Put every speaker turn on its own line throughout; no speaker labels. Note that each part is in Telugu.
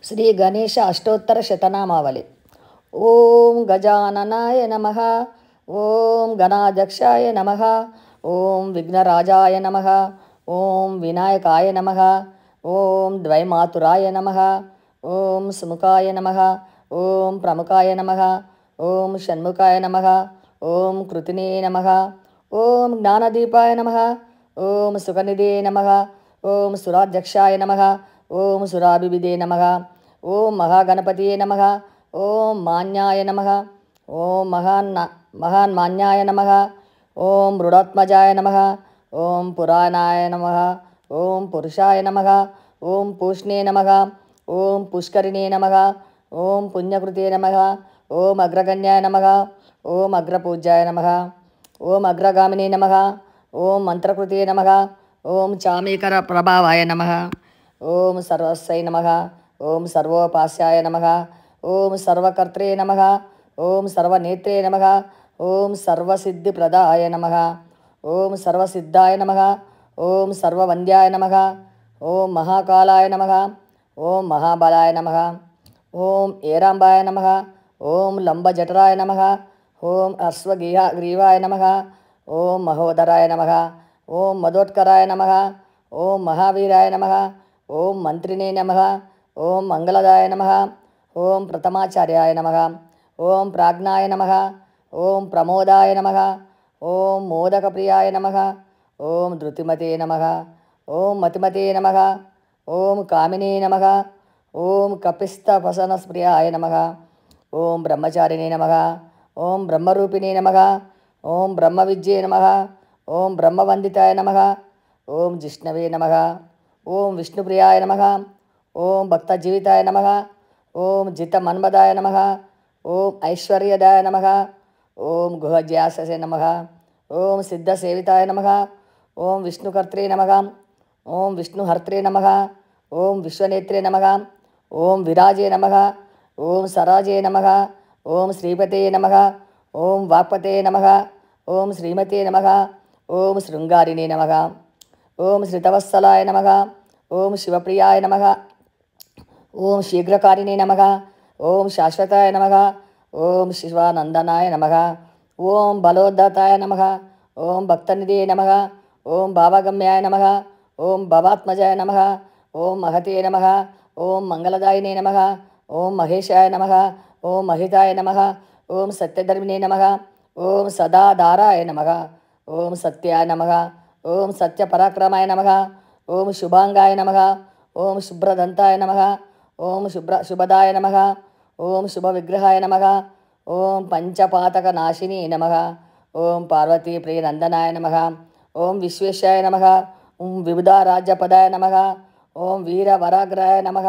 శ్రీ గణేశ అష్టోత్తర శతనామావళి. ఓం గజాననాయ నమః. ఓం గణాధ్యక్షాయ నమః. ఓం విఘ్నరాజాయ నమః. ఓం వినాయకాయ నమః. ఓం ద్వైమాతురాయ నమః. ఓం సుముఖాయ నమః. ఓం ప్రముఖాయ నమః. ఓం షణ్ముఖాయ నమః. ఓం కృతినే నమః. ఓం జ్ఞానదీపాయ నమః. ఓం సుఖనిధే నమః. ఓం సురాధ్యక్షాయ నమః. ఓం సురాభివిదే నమః. ఓం మహాగణపతియే నమః. ఓం మాన్యాయ నమః. ఓం మహాన్మాన్యాయ నమః. ఓం మృడాత్మజాయ నమః. ఓం పురాణాయ నమః. ఓం పురుషాయ నమః. ఓం పూష్ణే నమః. ఓం పుష్కరిణే నమః. ఓం పుణ్యకృతే నమః. ఓం అగ్రగణ్యాయ నమః. ఓం అగ్రపూజ్యాయ నమః. ఓం అగ్రగామినే నమః. ఓం మంత్రకృతే నమః. ఓం చామీకర ప్రభావాయ నమః. ఓం సర్వస్వై నమః. ఓం సర్వోపాస్యాయ నమః. ఓం సర్వకర్త్రే నమః. ఓం సర్వనేత్రే నమః. ఓం సర్వసిద్ధిప్రదాయ నమః. ఓం సర్వసిద్ధాయ నమః. ఓం సర్వవంద్యాయ నమః. ఓం మహాకాలాయ నమః. ఓం మహాబలాయ నమః. ఓం ఏరాంబాయ నమః. ఓం లంబజఠరాయ నమః. ఓం అశ్వగ్రీవాయ నమః. ఓం మహోదరాయ నమః. ఓం మదోత్కరాయ నమః. ఓం మహావీరాయ నమః. ఓం మంత్రినే నమః. ఓం మంగళదాయ నమః. ఓం ప్రథమాచార్యాయ నమః. ఓం ప్రాజ్ఞాయ నమః. ఓం ప్రమోదాయ నమః. ఓం మోదకప్రియాయ నమః. ఓం ధృతిమతే నమః. ఓం మతిమతే నమః. ఓం కామినే నమః. ఓం కపిస్తపసనస్ప్రియాయ నమః. ఓం బ్రహ్మచారిణే నమః. ఓం బ్రహ్మరూపిణే నమః. ఓం బ్రహ్మవిద్యే నమః. ఓం బ్రహ్మవందితాయ నమః. ఓం జిష్ణవే నమః. ఓం విష్ణుప్రియాయ నమః. ఓం భక్తజీవితాయ నమః. ఓం జితమన్మదాయ నమః. ఓం ఐశ్వర్యదాయ నమః. ఓం గుహజ్యాససే నమః. ఓం సిద్ధసేవితాయ నమః. ఓం విష్ణుకర్త్రే నమః. ఓం విష్ణుహర్త్రే నమః. ఓం విశ్వనేత్రే నమః. ఓం విరాజే నమః. ఓం సరాజే నమః. ఓం శ్రీపతే నమః. ఓం వాక్పతే నమః. ఓం శ్రీమతే నమః. ఓం శృంగారిణే నమః. ఓం శ్రితవత్సలాయ నమః. ఓం శివప్రియాయ నమః. ఓం శీఘ్రకారిణే నమః. ఓం శాశ్వతాయ నమః. ఓం శివానందనాయ నమః. ఓం బలోద్ధతాయ నమః. ఓం భక్తనిధే నమః. ఓం భావగమ్యాయ నమః. ఓం భవాత్మజాయ నమః. ఓం మహతే నమః. ఓం మంగళదాయినే నమః. ఓం మహేశాయ నమః. ఓం మహితాయ నమః. ఓం సత్యధర్మిణే నమః. ఓం సదాధారాయ నమః. ఓం సత్యాయ నమః. ఓం సత్యపరాక్రమాయ నమః. ఓం శుభాంగాయ నమః. ఓం శుభ్రదంతాయ నమః. ఓం శుభదాయ నమః. ఓం శుభవిగ్రహాయ నమః. ఓం పంచపాతకనాశిని నమః. ఓం పార్వతీప్రియనందనాయ నమః. ఓం విశ్వేశాయ నమః. ఓం విబుధారాజ్యపదాయ నమః. ఓం వీరవరాగ్రాయ నమః.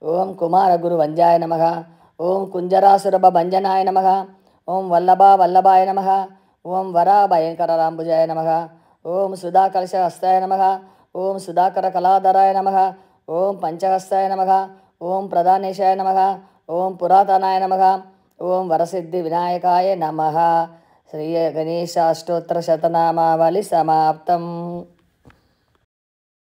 ఓం కుమారగురువంద్యాయ నమః. ఓం కుంజరాసురభంజనాయ నమః. ఓం వల్లభాయ నమః. ఓం వరాభయంకరరాంబుజాయ నమః. ఓం సుధాకలశహస్తాయ నమః. ఓం సుధాకరకళాధరాయ నమః. ఓం పంచహస్తాయ నమః. ఓం ప్రధానేశాయ నమః. ఓం పురాతనాయ నమః. ఓం వరసిద్ధి వినాయకాయ నమః. శ్రీ గణేశ అష్టోత్తర శతనామావళి సమాప్తం.